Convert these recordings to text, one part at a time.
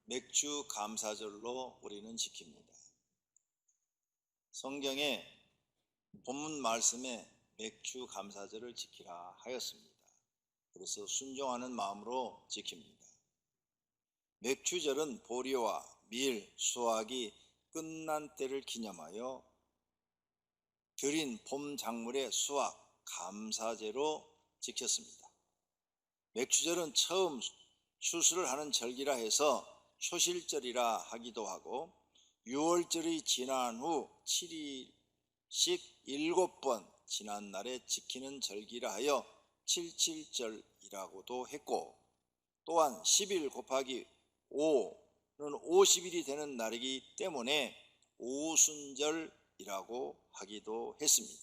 맥주 감사절로 우리는 지킵니다. 성경에 본문 말씀에 맥주 감사절을 지키라 하였습니다. 그래서 순종하는 마음으로 지킵니다. 맥주절은 보리와 밀, 수확이 끝난 때를 기념하여 드린 봄 작물의 수확 감사제로 지켰습니다. 맥주절은 처음 추수를 하는 절기라 해서 초실절이라 하기도 하고 6월절이 지난 후 7일씩 7번 지난 날에 지키는 절기라 하여 77절이라고도 했고, 또한 10일 곱하기 5는 50일이 되는 날이기 때문에 오순절이라고 하기도 했습니다.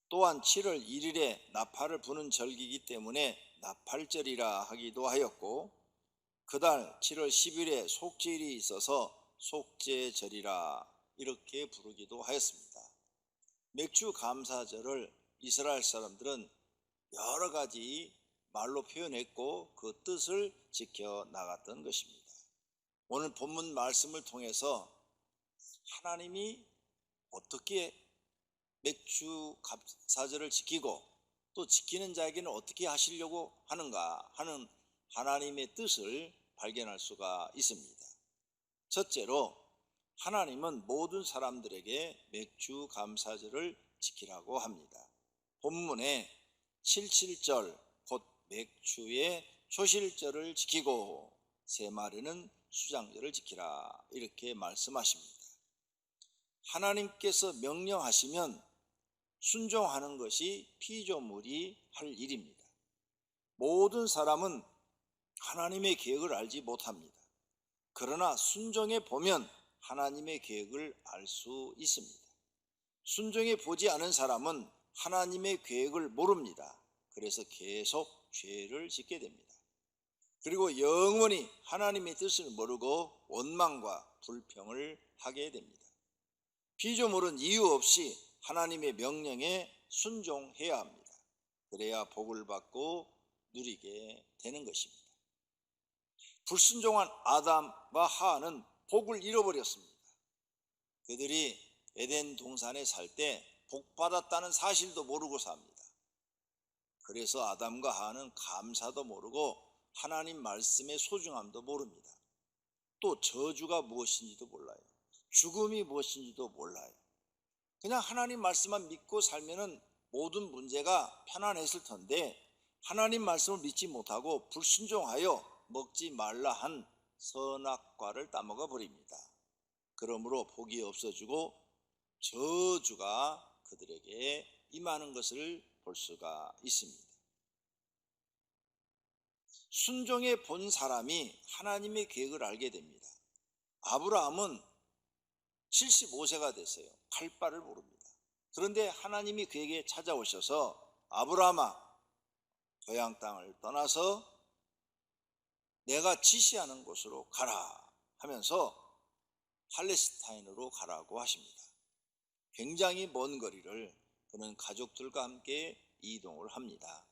또한 7월 1일에 나팔을 부는 절기이기 때문에 나팔절이라 하기도 하였고, 그달 7월 10일에 속죄일이 있어서 속죄절이라 이렇게 부르기도 하였습니다. 맥주 감사절을 이스라엘 사람들은 여러 가지 말로 표현했고 그 뜻을 지켜나갔던 것입니다. 오늘 본문 말씀을 통해서 하나님이 어떻게 맥주 감사절을 지키고 또 지키는 자에게는 어떻게 하시려고 하는가 하는 하나님의 뜻을 발견할 수가 있습니다. 첫째로, 하나님은 모든 사람들에게 맥주 감사절을 지키라고 합니다. 본문에 77절 곧 맥주의 초실절을 지키고 세 마리는 수장절을 지키라 이렇게 말씀하십니다. 하나님께서 명령하시면 순종하는 것이 피조물이 할 일입니다. 모든 사람은 하나님의 계획을 알지 못합니다. 그러나 순종해 보면 하나님의 계획을 알 수 있습니다. 순종해 보지 않은 사람은 하나님의 계획을 모릅니다. 그래서 계속 죄를 짓게 됩니다. 그리고 영원히 하나님의 뜻을 모르고 원망과 불평을 하게 됩니다. 피조물은 이유 없이 하나님의 명령에 순종해야 합니다. 그래야 복을 받고 누리게 되는 것입니다. 불순종한 아담과 하와는 복을 잃어버렸습니다. 그들이 에덴 동산에 살 때 복받았다는 사실도 모르고 삽니다. 그래서 아담과 하와는 감사도 모르고 하나님 말씀의 소중함도 모릅니다. 또 저주가 무엇인지도 몰라요. 죽음이 무엇인지도 몰라요. 그냥 하나님 말씀만 믿고 살면은 모든 문제가 편안했을 텐데 하나님 말씀을 믿지 못하고 불순종하여 먹지 말라 한 선악과를 따먹어 버립니다. 그러므로 복이 없어지고 저주가 그들에게 임하는 것을 볼 수가 있습니다. 순종해 본 사람이 하나님의 계획을 알게 됩니다. 아브라함은 75세가 됐어요. 갈 바를 모릅니다. 그런데 하나님이 그에게 찾아오셔서 아브라함아, 고향 땅을 떠나서 내가 지시하는 곳으로 가라 하면서 팔레스타인으로 가라고 하십니다. 굉장히 먼 거리를 그는 가족들과 함께 이동을 합니다.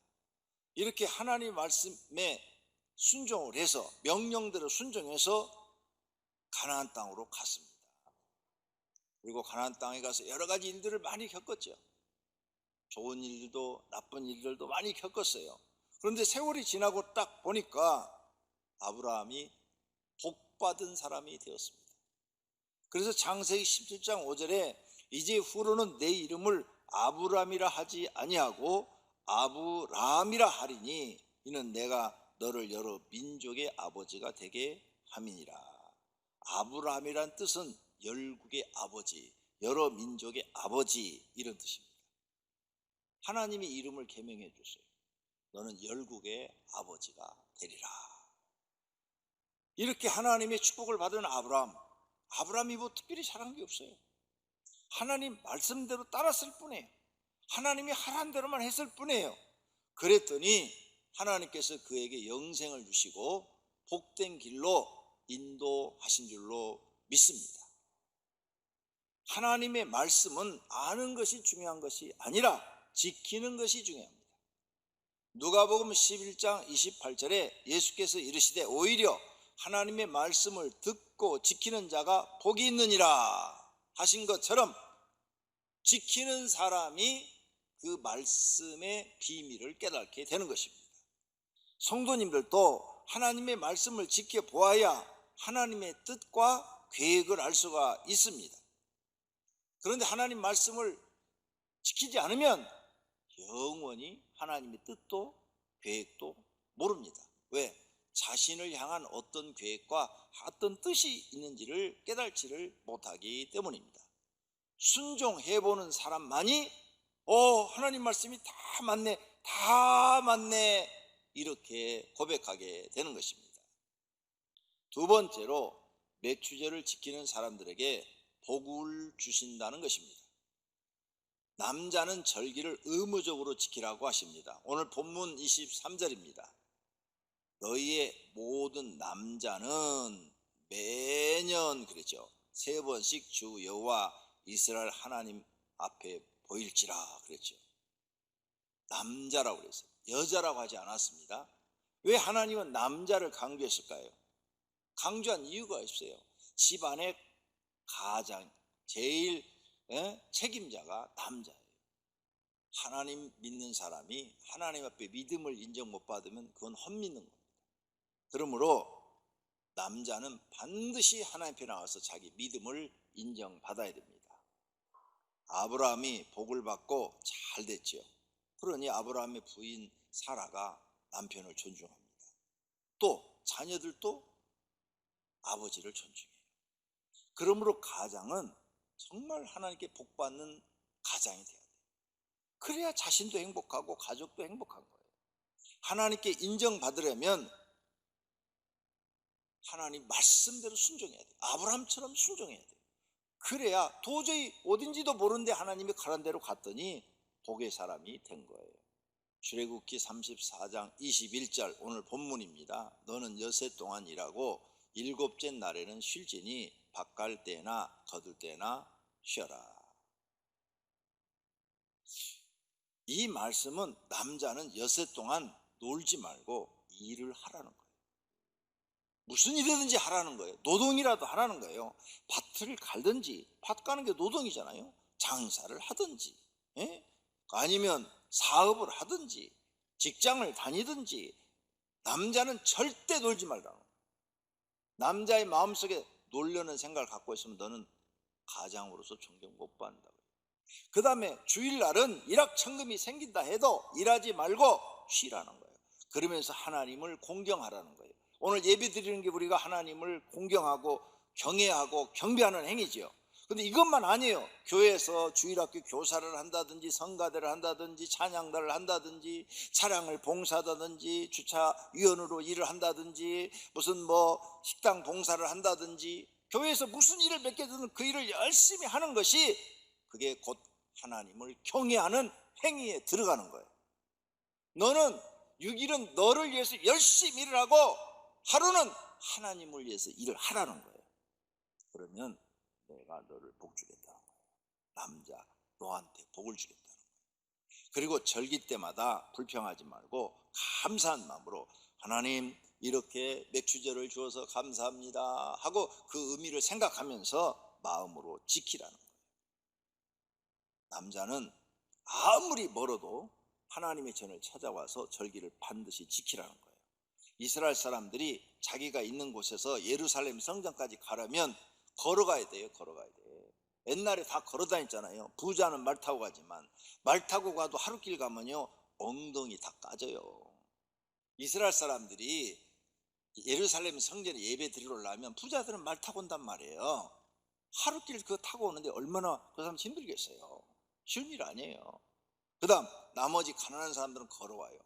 이렇게 하나님 말씀에 순종을 해서 명령대로 순종해서 가나안 땅으로 갔습니다. 그리고 가나안 땅에 가서 여러 가지 일들을 많이 겪었죠. 좋은 일들도 나쁜 일들도 많이 겪었어요. 그런데 세월이 지나고 딱 보니까 아브라함이 복받은 사람이 되었습니다. 그래서 창세기 17장 5절에 이제 후로는 내 이름을 아브람이라 하지 아니하고 아브라함이라 하리니 이는 내가 너를 여러 민족의 아버지가 되게 함이니라. 아브라함이란 뜻은 열국의 아버지, 여러 민족의 아버지 이런 뜻입니다. 하나님이 이름을 계명해 줬어요. 너는 열국의 아버지가 되리라. 이렇게 하나님의 축복을 받은 아브라함이 뭐 특별히 잘한 게 없어요. 하나님 말씀대로 따랐을 뿐이에요. 하나님이 하라는 대로만 했을 뿐이에요. 그랬더니 하나님께서 그에게 영생을 주시고 복된 길로 인도하신 줄로 믿습니다. 하나님의 말씀은 아는 것이 중요한 것이 아니라 지키는 것이 중요합니다. 누가복음 11장 28절에 예수께서 이르시되 오히려 하나님의 말씀을 듣고 지키는 자가 복이 있느니라 하신 것처럼 지키는 사람이 그 말씀의 비밀을 깨닫게 되는 것입니다. 성도님들도 하나님의 말씀을 지켜보아야 하나님의 뜻과 계획을 알 수가 있습니다. 그런데 하나님 말씀을 지키지 않으면 영원히 하나님의 뜻도 계획도 모릅니다. 왜? 자신을 향한 어떤 계획과 어떤 뜻이 있는지를 깨달지를 못하기 때문입니다. 순종해보는 사람만이 하나님 말씀이 다 맞네 이렇게 고백하게 되는 것입니다. 두 번째로 매추절을 지키는 사람들에게 복을 주신다는 것입니다. 남자는 절기를 의무적으로 지키라고 하십니다. 오늘 본문 23절입니다. 너희의 모든 남자는 매년 그랬죠. 3번씩 주 여호와 이스라엘 하나님 앞에 보일지라 그랬죠. 남자라고 그랬어요. 여자라고 하지 않았습니다. 왜 하나님은 남자를 강조했을까요? 강조한 이유가 있어요. 집안의 가장 제일 책임자가 남자예요. 하나님 믿는 사람이 하나님 앞에 믿음을 인정 못 받으면 그건 헛믿는 겁니다. 그러므로 남자는 반드시 하나님 앞에 나와서 자기 믿음을 인정받아야 됩니다. 아브라함이 복을 받고 잘 됐죠. 그러니 아브라함의 부인 사라가 남편을 존중합니다. 또 자녀들도 아버지를 존중해요. 그러므로 가장은 정말 하나님께 복받는 가장이 돼야 돼요. 그래야 자신도 행복하고 가족도 행복한 거예요. 하나님께 인정받으려면 하나님 말씀대로 순종해야 돼요. 아브라함처럼 순종해야 돼요. 그래야 도저히 어딘지도 모르는데 하나님이 가란 대로 갔더니 복의 사람이 된 거예요. 출애굽기 34장 21절 오늘 본문입니다. 너는 여세 동안 일하고 일곱째 날에는 쉴지니 밭갈 때나 거둘 때나 쉬어라. 이 말씀은 남자는 여세 동안 놀지 말고 일을 하라는 거예요. 무슨 일이든지 하라는 거예요. 노동이라도 하라는 거예요. 밭을 갈든지, 밭 가는 게 노동이잖아요. 장사를 하든지, 아니면 사업을 하든지, 직장을 다니든지, 남자는 절대 놀지 말라는 거예요. 남자의 마음속에 놀려는 생각을 갖고 있으면 너는 가장으로서 존경 못 받는다고요. 그 다음에 주일날은 일확천금이 생긴다 해도 일하지 말고 쉬라는 거예요. 그러면서 하나님을 공경하라는 거예요. 오늘 예배 드리는 게 우리가 하나님을 공경하고 경외하고 경배하는 행위죠. 근데 이것만 아니에요. 교회에서 주일학교 교사를 한다든지 성가대를 한다든지 찬양단을 한다든지 차량을 봉사하다든지 주차위원으로 일을 한다든지 무슨 식당 봉사를 한다든지 교회에서 무슨 일을 맡겨두는 그 일을 열심히 하는 것이 그게 곧 하나님을 경외하는 행위에 들어가는 거예요. 너는 6일은 너를 위해서 열심히 일을 하고 하루는 하나님을 위해서 일을 하라는 거예요. 그러면 내가 너를 복 주겠다는 거예요. 남자 너한테 복을 주겠다는 거예요. 그리고 절기 때마다 불평하지 말고 감사한 마음으로 하나님 이렇게 맥주절을 주어서 감사합니다 하고 그 의미를 생각하면서 마음으로 지키라는 거예요. 남자는 아무리 멀어도 하나님의 전을 찾아와서 절기를 반드시 지키라는 거예요. 이스라엘 사람들이 자기가 있는 곳에서 예루살렘 성전까지 가려면 걸어가야 돼요. 걸어가야 돼. 옛날에 다 걸어 다녔잖아요. 부자는 말 타고 가지만 말 타고 가도 하루길 가면요 엉덩이 다 까져요. 이스라엘 사람들이 예루살렘 성전에 예배 드리러 오려면 부자들은 말 타고 온단 말이에요. 하루길 그거 타고 오는데 얼마나 그 사람 힘들겠어요. 쉬운 일 아니에요. 그 다음 나머지 가난한 사람들은 걸어와요.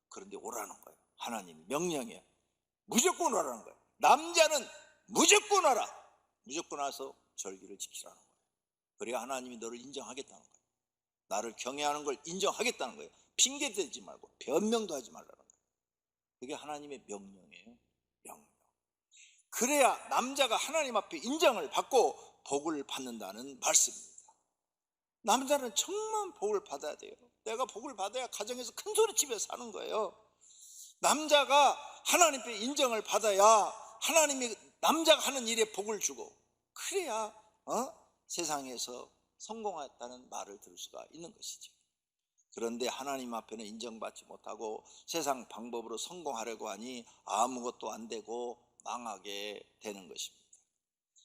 그런데 오라는 거예요. 하나님 명령이에요. 무조건 오라는 거예요. 남자는 무조건 와라. 무조건 와서 절기를 지키라는 거예요. 그래야 하나님이 너를 인정하겠다는 거예요. 나를 경외하는 걸 인정하겠다는 거예요. 핑계 대지 말고 변명도 하지 말라는 거예요. 그게 하나님의 명령이에요. 명령. 그래야 남자가 하나님 앞에 인정을 받고 복을 받는다는 말씀입니다. 남자는 정말 복을 받아야 돼요. 내가 복을 받아야 가정에서 큰소리치며 사는 거예요. 남자가 하나님 앞에 인정을 받아야 하나님이 남자가 하는 일에 복을 주고, 그래야 세상에서 성공했다는 말을 들을 수가 있는 것이죠. 그런데 하나님 앞에는 인정받지 못하고 세상 방법으로 성공하려고 하니 아무것도 안 되고 망하게 되는 것입니다.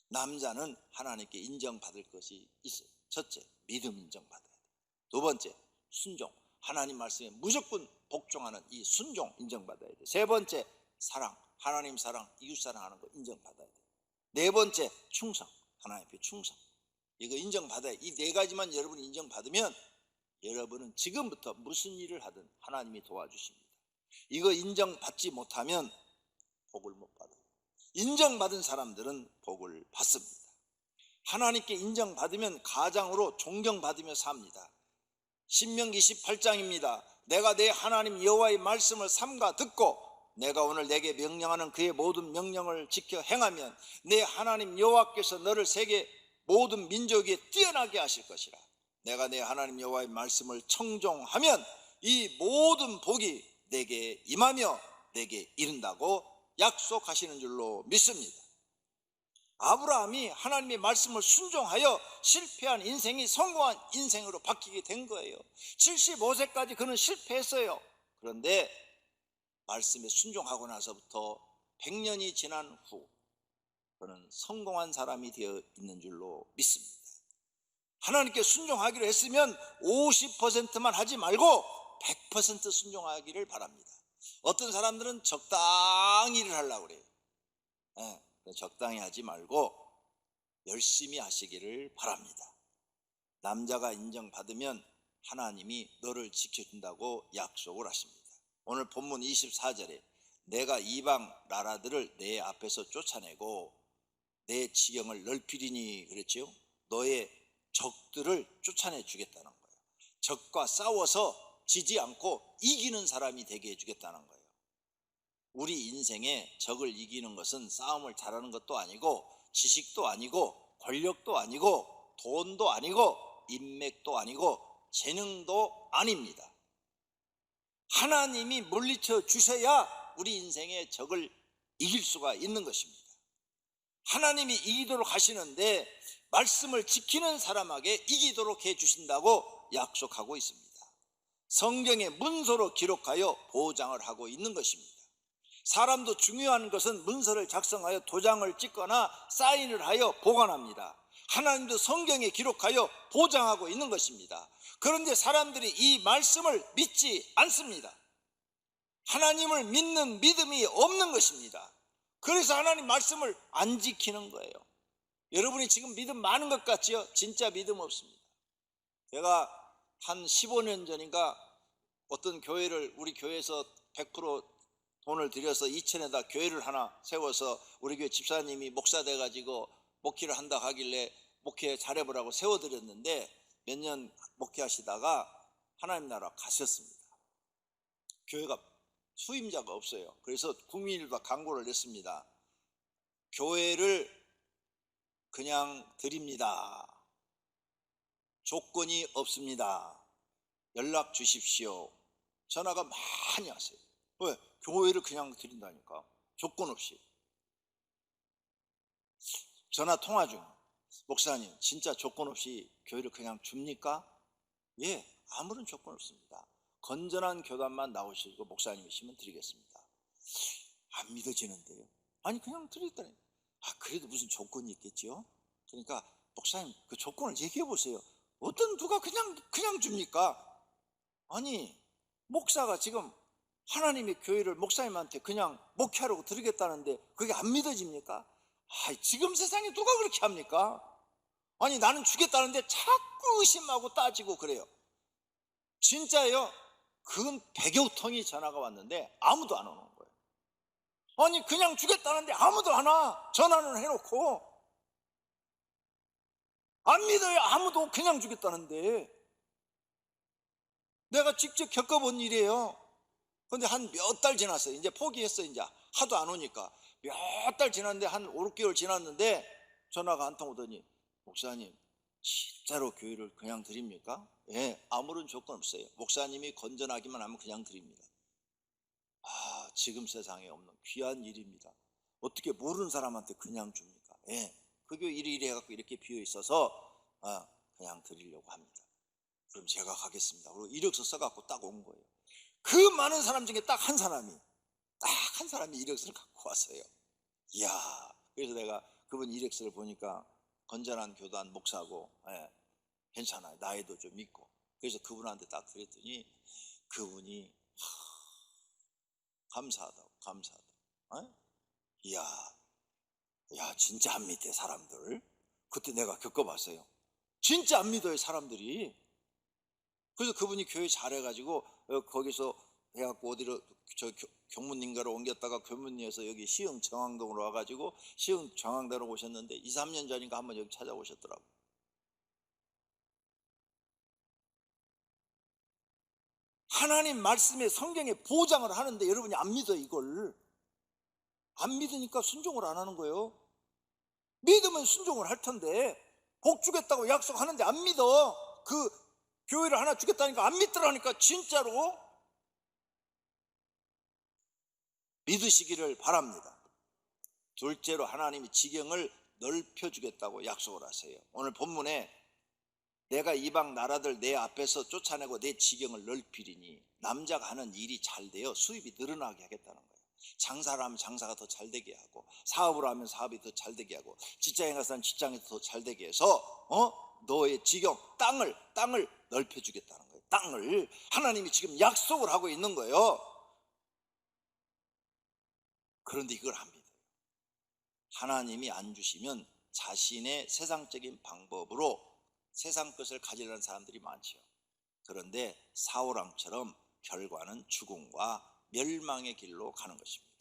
남자는 하나님께 인정받을 것이 있어요. 첫째, 믿음 인정받아야 돼요. 두 번째, 순종. 하나님 말씀에 무조건 복종하는 이 순종 인정받아야 돼요. 세 번째, 사랑. 하나님 사랑, 이웃 사랑하는 거 인정받아야 돼요. 네 번째, 충성. 하나님 앞에 충성. 이거 인정받아야, 이 네 가지만 여러분이 인정받으면 여러분은 지금부터 무슨 일을 하든 하나님이 도와주십니다. 이거 인정받지 못하면 복을 못 받아요. 인정받은 사람들은 복을 받습니다. 하나님께 인정받으면 가장으로 존경받으며 삽니다. 신명기 18장입니다. 내가 내 하나님 여호와의 말씀을 삼가 듣고 내가 오늘 내게 명령하는 그의 모든 명령을 지켜 행하면 내 하나님 여호와께서 너를 세계 모든 민족 위에 뛰어나게 하실 것이라. 내가 내 하나님 여호와의 말씀을 청종하면 이 모든 복이 내게 임하며 내게 이른다고 약속하시는 줄로 믿습니다. 아브라함이 하나님의 말씀을 순종하여 실패한 인생이 성공한 인생으로 바뀌게 된 거예요. 75세까지 그는 실패했어요. 그런데 말씀에 순종하고 나서부터 100년이 지난 후 그는 성공한 사람이 되어 있는 줄로 믿습니다. 하나님께 순종하기로 했으면 50%만 하지 말고 100% 순종하기를 바랍니다. 어떤 사람들은 적당히 일을 하려고 그래요. 적당히 하지 말고 열심히 하시기를 바랍니다. 남자가 인정받으면 하나님이 너를 지켜준다고 약속을 하십니다. 오늘 본문 24절에 내가 이방 나라들을 내 앞에서 쫓아내고 내 지경을 넓히리니 그랬죠. 너의 적들을 쫓아내 주겠다는 거예요. 적과 싸워서 지지 않고 이기는 사람이 되게 해주겠다는 거예요. 우리 인생에 적을 이기는 것은 싸움을 잘하는 것도 아니고 지식도 아니고 권력도 아니고 돈도 아니고 인맥도 아니고 재능도 아닙니다. 하나님이 물리쳐 주셔야 우리 인생의 적을 이길 수가 있는 것입니다. 하나님이 이기도록 하시는데 말씀을 지키는 사람에게 이기도록 해주신다고 약속하고 있습니다. 성경에 문서로 기록하여 보장을 하고 있는 것입니다. 사람도 중요한 것은 문서를 작성하여 도장을 찍거나 사인을 하여 보관합니다. 하나님도 성경에 기록하여 보장하고 있는 것입니다. 그런데 사람들이 이 말씀을 믿지 않습니다. 하나님을 믿는 믿음이 없는 것입니다. 그래서 하나님 말씀을 안 지키는 거예요. 여러분이 지금 믿음 많은 것 같지요? 진짜 믿음 없습니다. 제가 한 15년 전인가 어떤 교회를 우리 교회에서 100% 돈을 들여서 이천에다 교회를 하나 세워서 우리 교회 집사님이 목사 돼가지고 목회를 한다 하길래 목회 잘해보라고 세워드렸는데 몇 년 목회하시다가 하나님 나라 가셨습니다. 교회가 수임자가 없어요. 그래서 국민일보가 광고를 냈습니다. 교회를 그냥 드립니다. 조건이 없습니다. 연락 주십시오. 전화가 많이 왔어요. 왜? 교회를 그냥 드린다니까. 조건 없이. 전화 통화 중 목사님 진짜 조건 없이 교회를 그냥 줍니까? 예, 아무런 조건 없습니다. 건전한 교단만 나오시고 목사님이시면 드리겠습니다. 안 믿어지는데요. 아니 그냥 드리겠다니. 그래도 무슨 조건이 있겠죠? 그러니까 목사님 그 조건을 얘기해 보세요. 어떤 누가 그냥 줍니까? 아니 목사가 지금 하나님의 교회를 목사님한테 그냥 목회하라고 드리겠다는데 그게 안 믿어집니까? 지금 세상에 누가 그렇게 합니까? 아니 나는 주겠다는데 자꾸 의심하고 따지고 그래요. 진짜예요. 그건 100여 통이 전화가 왔는데 아무도 안 오는 거예요. 아니 그냥 주겠다는데 아무도 안 와. 전화는 해놓고 안 믿어요. 아무도 그냥 주겠다는데. 내가 직접 겪어본 일이에요. 근데 한 몇 달 지났어요. 이제 포기했어요. 이제 하도 안 오니까 몇 달 지났는데 한 5, 6개월 지났는데 전화가 한 통 오더니 목사님 진짜로 교회를 그냥 드립니까? 예, 아무런 조건 없어요. 목사님이 건전하기만 하면 그냥 드립니다. 지금 세상에 없는 귀한 일입니다. 어떻게 모르는 사람한테 그냥 줍니까? 예, 그 교회 이리 해갖고 이렇게 비어 있어서 그냥 드리려고 합니다. 그럼 제가 가겠습니다. 그리고 이력서 써갖고 딱 온 거예요. 그 많은 사람 중에 딱 한 사람이 이력서를 갖고 왔어요. 이야, 그래서 내가 그분 이력서를 보니까 건전한 교단 목사고, 예, 괜찮아요. 나이도 좀 있고. 그래서 그분한테 딱 그랬더니 그분이 감사하다고. 예? 이야, 진짜 안 믿대 사람들. 그때 내가 겪어봤어요. 진짜 안 믿어요 사람들이. 그래서 그분이 교회 잘해가지고 거기서 해갖고 어디로 경문인가로 옮겼다가 경문리에서 여기 시흥 정왕동으로 와가지고 시흥 정왕대로 오셨는데 2, 3년 전인가 한번 여기 찾아오셨더라고요. 하나님 말씀에 성경에 보장을 하는데 여러분이 안 믿어. 이걸 안 믿으니까 순종을 안 하는 거예요. 믿으면 순종을 할 텐데, 복 주겠다고 약속하는데 안 믿어. 그 교회를 하나 주겠다니까 안 믿더라니까. 진짜로 믿으시기를 바랍니다. 둘째로 하나님이 지경을 넓혀주겠다고 약속을 하세요. 오늘 본문에 내가 이방 나라들 내 앞에서 쫓아내고 내 지경을 넓히리니 남자가 하는 일이 잘 되어 수입이 늘어나게 하겠다는 거예요. 장사를 하면 장사가 더 잘 되게 하고, 사업을 하면 사업이 더 잘 되게 하고, 직장에 가서는 직장이 더 잘 되게 해서 너의 지경, 땅을 넓혀주겠다는 거예요. 땅을 하나님이 지금 약속을 하고 있는 거예요. 그런데 이걸 안 믿어요. 하나님이 안 주시면 자신의 세상적인 방법으로 세상 것을 가지려는 사람들이 많죠. 그런데 사울왕처럼 결과는 죽음과 멸망의 길로 가는 것입니다.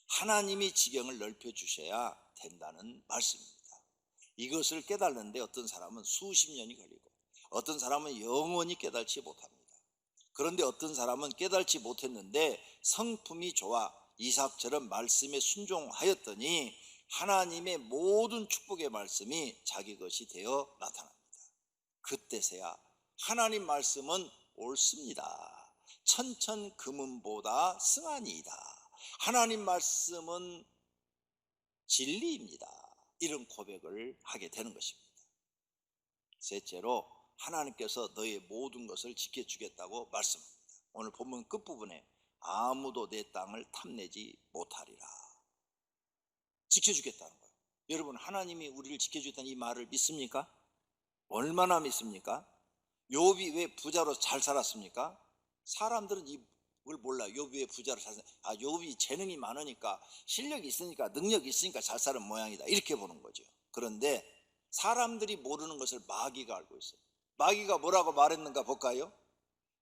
하나님이 지경을 넓혀주셔야 된다는 말씀입니다. 이것을 깨달는데 어떤 사람은 수십 년이 걸리고 어떤 사람은 영원히 깨달지 못합니다. 그런데 어떤 사람은 깨달지 못했는데 성품이 좋아 이삭처럼 말씀에 순종하였더니 하나님의 모든 축복의 말씀이 자기 것이 되어 나타납니다. 그때서야 하나님 말씀은 옳습니다. 천천금은보다 승하니이다. 하나님 말씀은 진리입니다. 이런 고백을 하게 되는 것입니다. 셋째로 하나님께서 너의 모든 것을 지켜주겠다고 말씀합니다. 오늘 본문 끝부분에 아무도 내 땅을 탐내지 못하리라. 지켜주겠다는 거예요. 여러분, 하나님이 우리를 지켜주겠다는 이 말을 믿습니까? 얼마나 믿습니까? 욥이 왜 부자로 잘 살았습니까? 사람들은 이걸 몰라요. 욥이 왜 부자로 잘 살았습니까? 욥이 재능이 많으니까, 실력이 있으니까, 능력이 있으니까 잘 사는 모양이다, 이렇게 보는 거죠. 그런데 사람들이 모르는 것을 마귀가 알고 있어요. 마귀가 뭐라고 말했는가 볼까요?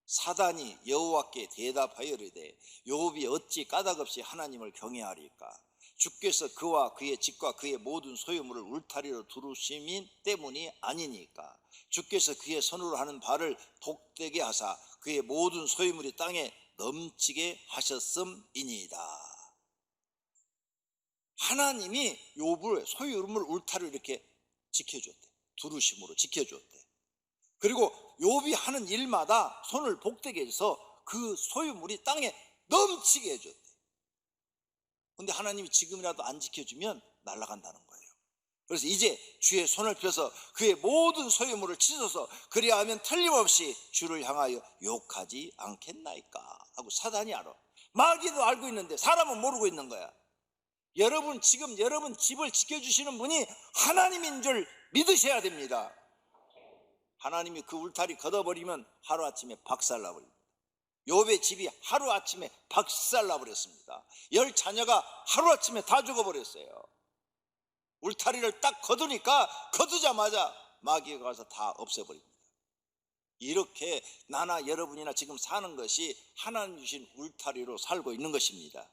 사단이 여호와께 대답하여 이르되 욥이 어찌 까닭없이 하나님을 경외하리까? 주께서 그와 그의 집과 그의 모든 소유물을 울타리로 두르심인 때문이 아니니까. 주께서 그의 손으로 하는 바를 독되게 하사 그의 모든 소유물이 땅에 넘치게 하셨음이니이다. 하나님이 욥을 소유물 울타리로 이렇게 지켜줬대. 두루심으로 지켜줬대. 그리고 욥이 하는 일마다 손을 복되게 해서 그 소유물이 땅에 넘치게 해줬대. 근데 하나님이 지금이라도 안 지켜주면 날아간다는 거예요. 그래서 이제 주의 손을 펴서 그의 모든 소유물을 찢어서 그리하면 틀림없이 주를 향하여 욕하지 않겠나이까 하고 사단이 알아. 마귀도 알고 있는데 사람은 모르고 있는 거야. 여러분, 지금 여러분 집을 지켜주시는 분이 하나님인 줄 믿으셔야 됩니다. 하나님이 그 울타리 걷어버리면 하루아침에 박살나버립니다. 욥의 집이 하루아침에 박살나버렸습니다. 10 자녀가 하루아침에 다 죽어버렸어요. 울타리를 딱 걷으니까 걷자마자 마귀가 가서 다 없애버립니다. 이렇게 나나 여러분이나 지금 사는 것이 하나님 주신 울타리로 살고 있는 것입니다.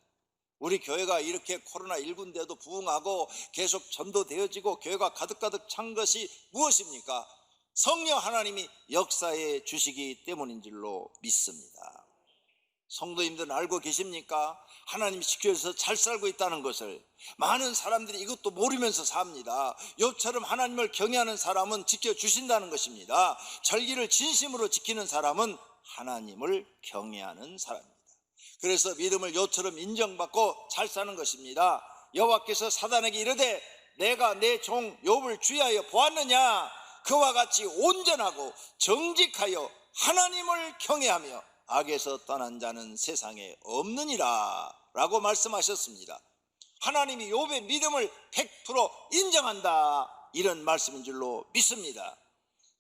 우리 교회가 이렇게 코로나19인데도 부흥하고 계속 전도되어지고 교회가 가득가득 찬 것이 무엇입니까? 성령 하나님이 역사해 주시기 때문인 줄로 믿습니다. 성도님들은 알고 계십니까? 하나님이 지켜줘서 잘 살고 있다는 것을. 많은 사람들이 이것도 모르면서 삽니다. 욥처럼 하나님을 경외하는 사람은 지켜주신다는 것입니다. 절기를 진심으로 지키는 사람은 하나님을 경외하는 사람입니다. 그래서 믿음을 욥처럼 인정받고 잘 사는 것입니다. 여호와께서 사단에게 이르되 내가 내 종 욥을 주의하여 보았느냐? 그와 같이 온전하고 정직하여 하나님을 경외하며 악에서 떠난 자는 세상에 없느니라 라고 말씀하셨습니다. 하나님이 욥의 믿음을 100% 인정한다, 이런 말씀인 줄로 믿습니다.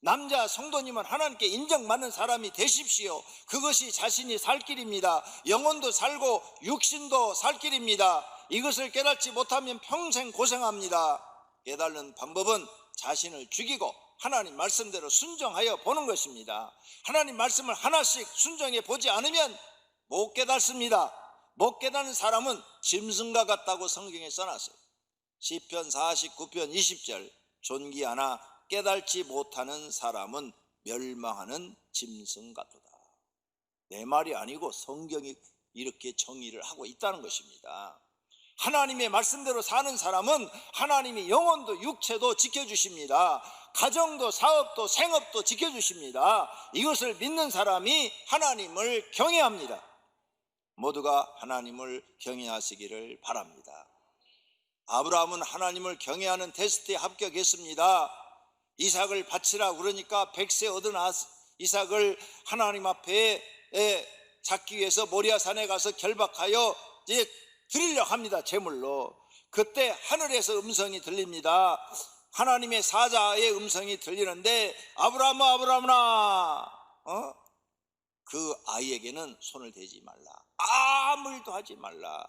남자 성도님은 하나님께 인정받는 사람이 되십시오. 그것이 자신이 살 길입니다. 영혼도 살고 육신도 살 길입니다. 이것을 깨닫지 못하면 평생 고생합니다. 깨달는 방법은 자신을 죽이고 하나님 말씀대로 순종하여 보는 것입니다. 하나님 말씀을 하나씩 순종해 보지 않으면 못 깨닫습니다. 못 깨닫는 사람은 짐승과 같다고 성경에 써놨어요. 시편 49편 20절, 존귀하나 깨닫지 못하는 사람은 멸망하는 짐승 같도다. 내 말이 아니고 성경이 이렇게 정의를 하고 있다는 것입니다. 하나님의 말씀대로 사는 사람은 하나님이 영혼도 육체도 지켜주십니다. 가정도 사업도 생업도 지켜주십니다. 이것을 믿는 사람이 하나님을 경외합니다. 모두가 하나님을 경외하시기를 바랍니다. 아브라함은 하나님을 경외하는 테스트에 합격했습니다. 이삭을 바치라 그러니까 100세 얻은 이삭을 하나님 앞에 잡기 위해서 모리아산에 가서 결박하여 이제 드리려고 합니다. 제물로. 그때 하늘에서 음성이 들립니다. 하나님의 사자의 음성이 들리는데 아브라함아 아브라함아, 그 아이에게는 손을 대지 말라, 아무 일도 하지 말라.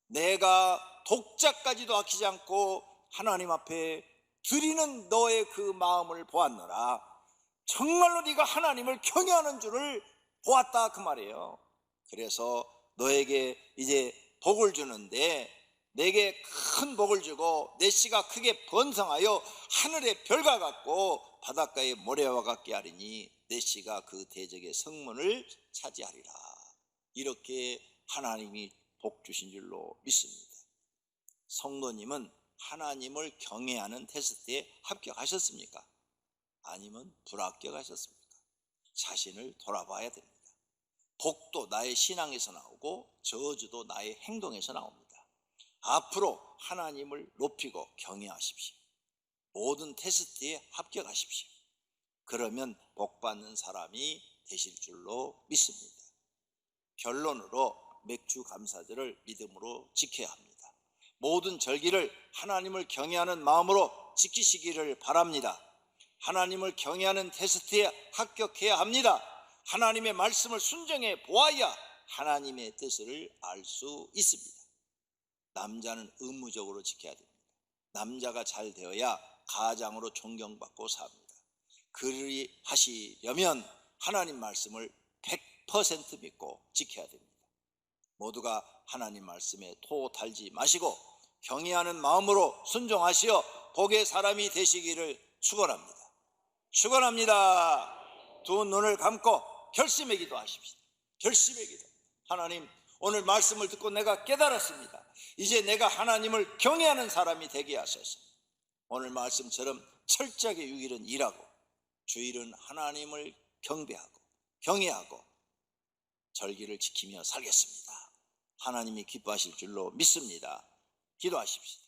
내가 독자까지도 아끼지 않고 하나님 앞에 드리는 너의 그 마음을 보았노라. 정말로 네가 하나님을 경외하는 줄을 보았다, 그 말이에요. 그래서 너에게 이제 복을 주는데 내게 큰 복을 주고 내 씨가 크게 번성하여 하늘의 별과 같고 바닷가의 모래와 같게 하리니 내 씨가 그 대적의 성문을 차지하리라. 이렇게 하나님이 복 주신 줄로 믿습니다. 성도님은 하나님을 경외하는 테스트에 합격하셨습니까? 아니면 불합격하셨습니까? 자신을 돌아봐야 됩니다. 복도 나의 신앙에서 나오고 저주도 나의 행동에서 나옵니다. 앞으로 하나님을 높이고 경외하십시오. 모든 테스트에 합격하십시오. 그러면 복받는 사람이 되실 줄로 믿습니다. 결론으로 맥주 감사절을 믿음으로 지켜야 합니다. 모든 절기를 하나님을 경외하는 마음으로 지키시기를 바랍니다. 하나님을 경외하는 테스트에 합격해야 합니다. 하나님의 말씀을 순종해 보아야 하나님의 뜻을 알 수 있습니다. 남자는 의무적으로 지켜야 됩니다. 남자가 잘 되어야 가장으로 존경받고 삽니다. 그리 하시려면 하나님 말씀을 100% 믿고 지켜야 됩니다. 모두가 하나님 말씀에 토 달지 마시고 경외하는 마음으로 순종하시어 복의 사람이 되시기를 축원합니다. 축원합니다. 두 눈을 감고 결심의 기도하십시오. 결심의 기도. 하나님, 오늘 말씀을 듣고 내가 깨달았습니다. 이제 내가 하나님을 경외하는 사람이 되게 하소서. 오늘 말씀처럼 철저하게 6일은 일하고 주일은 하나님을 경배하고 경외하고 절기를 지키며 살겠습니다. 하나님이 기뻐하실 줄로 믿습니다. 기도하십시오.